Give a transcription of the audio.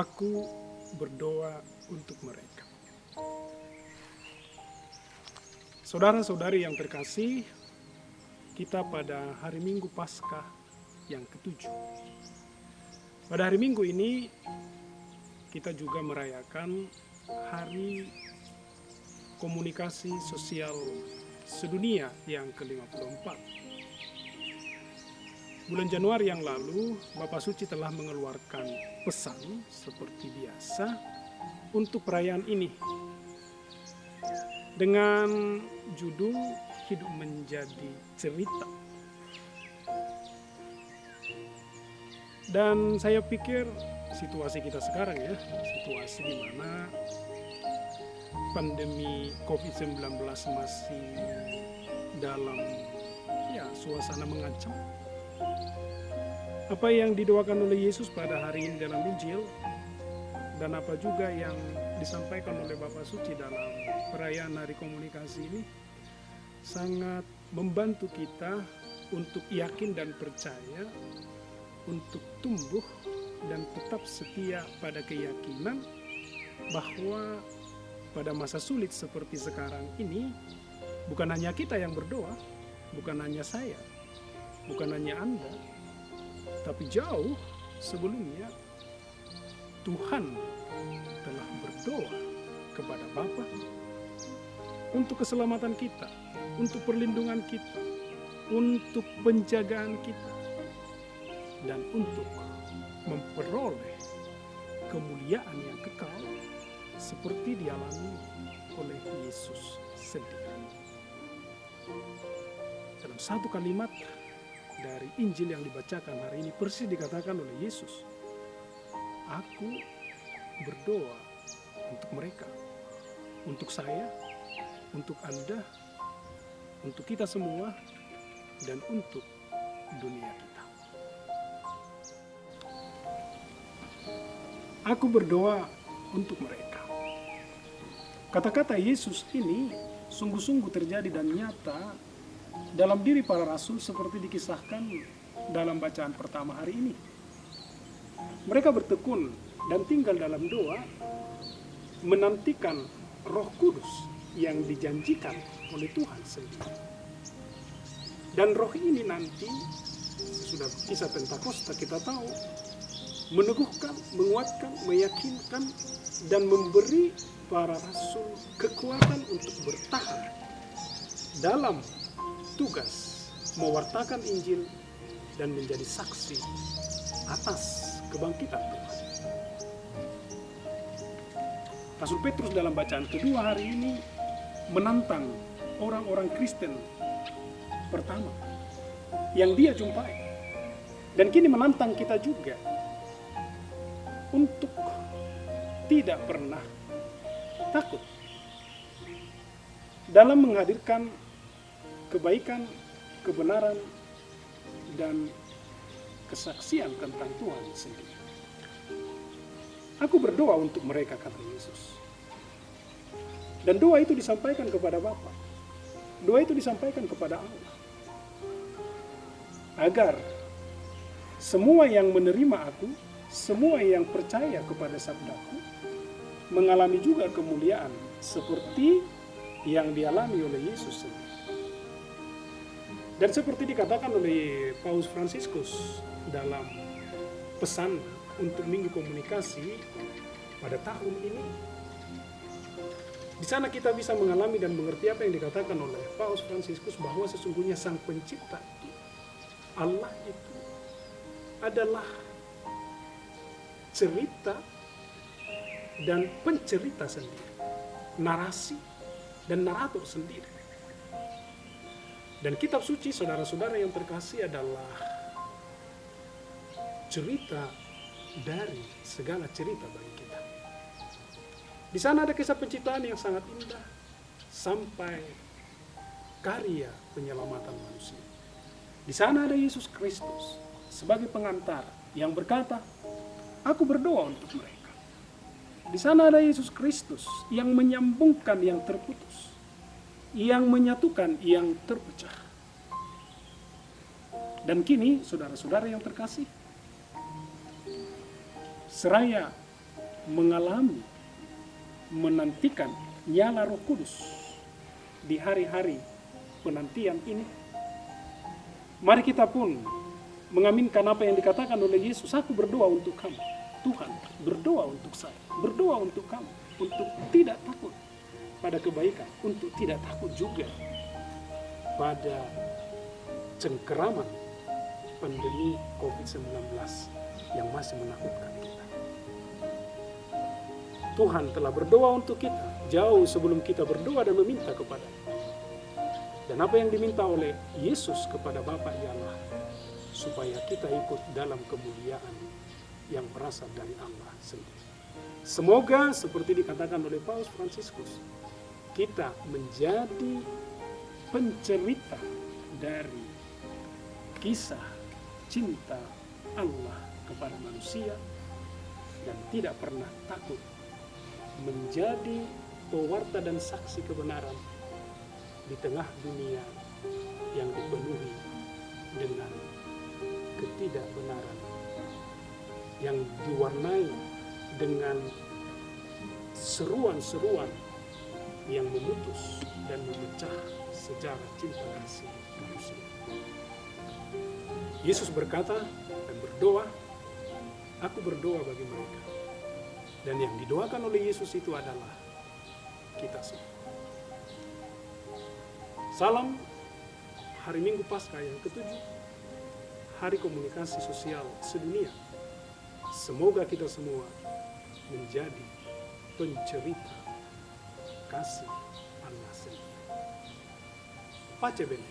Aku berdoa untuk mereka. Saudara-saudari yang terkasih, kita pada hari Minggu Paskah yang ke-7. Pada hari Minggu ini, kita juga merayakan Hari Komunikasi Sosial Sedunia yang ke-54. Bulan Januari yang lalu, Bapak Suci telah mengeluarkan pesan seperti biasa untuk perayaan ini dengan judul Hidup Menjadi Cerita. Dan saya pikir situasi kita sekarang ya, situasi di mana pandemi COVID-19 masih dalam suasana mengancam. Apa yang didoakan oleh Yesus pada hari ini dalam Injil dan apa juga yang disampaikan oleh Bapak Suci dalam perayaan Hari Komunikasi ini sangat membantu kita untuk yakin dan percaya, untuk tumbuh dan tetap setia pada keyakinan bahwa pada masa sulit seperti sekarang ini bukan hanya kita yang berdoa, bukan hanya saya, bukan hanya Anda, tapi jauh sebelumnya Tuhan telah berdoa kepada Bapa untuk keselamatan kita, untuk perlindungan kita, untuk penjagaan kita, dan untuk memperoleh kemuliaan yang kekal seperti dialami oleh Yesus sendiri. Dalam satu kalimat dari Injil yang dibacakan hari ini persis dikatakan oleh Yesus, aku berdoa untuk mereka, untuk saya, untuk Anda, untuk kita semua, dan untuk dunia kita. Aku berdoa untuk mereka. Kata-kata Yesus ini sungguh-sungguh terjadi dan nyata dalam diri para rasul seperti dikisahkan dalam bacaan pertama hari ini. Mereka bertekun dan tinggal dalam doa, menantikan Roh Kudus yang dijanjikan oleh Tuhan sendiri. Dan roh ini nanti, sesudah kisah Pentakosta kita tahu, meneguhkan, menguatkan, meyakinkan, dan memberi para rasul kekuatan untuk bertahan dalam tugas mewartakan Injil dan menjadi saksi atas kebangkitan Tuhan. Rasul Petrus dalam bacaan kedua hari ini menantang orang-orang Kristen pertama yang dia jumpai, dan kini menantang kita juga untuk tidak pernah takut dalam menghadirkan kebaikan, kebenaran, dan kesaksian tentang Tuhan sendiri. Aku berdoa untuk mereka, kata Yesus. Dan doa itu disampaikan kepada Bapa. Doa itu disampaikan kepada Allah. Agar semua yang menerima aku, semua yang percaya kepada sabdaku, mengalami juga kemuliaan seperti yang dialami oleh Yesus sendiri. Dan seperti dikatakan oleh Paus Fransiskus dalam pesan untuk Minggu Komunikasi pada tahun ini, di sana kita bisa mengalami dan mengerti apa yang dikatakan oleh Paus Fransiskus bahwa sesungguhnya Sang Pencipta Allah itu adalah cerita dan pencerita sendiri, narasi dan narator sendiri. Dan kitab suci, saudara-saudara yang terkasih, adalah cerita dari segala cerita bagi kita. Di sana ada kisah penciptaan yang sangat indah sampai karya penyelamatan manusia. Di sana ada Yesus Kristus sebagai pengantar yang berkata, aku berdoa untuk mereka. Di sana ada Yesus Kristus yang menyambungkan yang terputus, yang menyatukan yang terpecah. Dan kini, saudara-saudara yang terkasih, seraya mengalami, menantikan nyala Roh Kudus di hari-hari penantian ini. Mari kita pun mengaminkan apa yang dikatakan oleh Yesus, aku berdoa untuk kamu. Tuhan berdoa untuk saya, berdoa untuk kamu, untuk tidak takut pada kebaikan, untuk tidak takut juga pada cengkeraman pandemi COVID-19 yang masih menakutkan kita. Tuhan telah berdoa untuk kita jauh sebelum kita berdoa dan meminta kepada-Nya. Dan apa yang diminta oleh Yesus kepada Bapa ialah supaya kita ikut dalam kemuliaan yang berasal dari Allah sendiri. Semoga seperti dikatakan oleh Paus Fransiskus, kita menjadi pencerita dari kisah cinta Allah kepada manusia dan tidak pernah takut menjadi pewarta dan saksi kebenaran di tengah dunia yang dipenuhi dengan ketidakbenaran, yang diwarnai dengan seruan-seruan yang memutus dan memecah sejarah cinta kasih manusia. Yesus berkata dan berdoa, aku berdoa bagi mereka. Dan yang didoakan oleh Yesus itu adalah kita semua. Salam hari Minggu Paskah yang ke-7, Hari Komunikasi Sosial Sedunia. Semoga kita semua menjadi pencerita kasih Allah sendiri. Pace bene.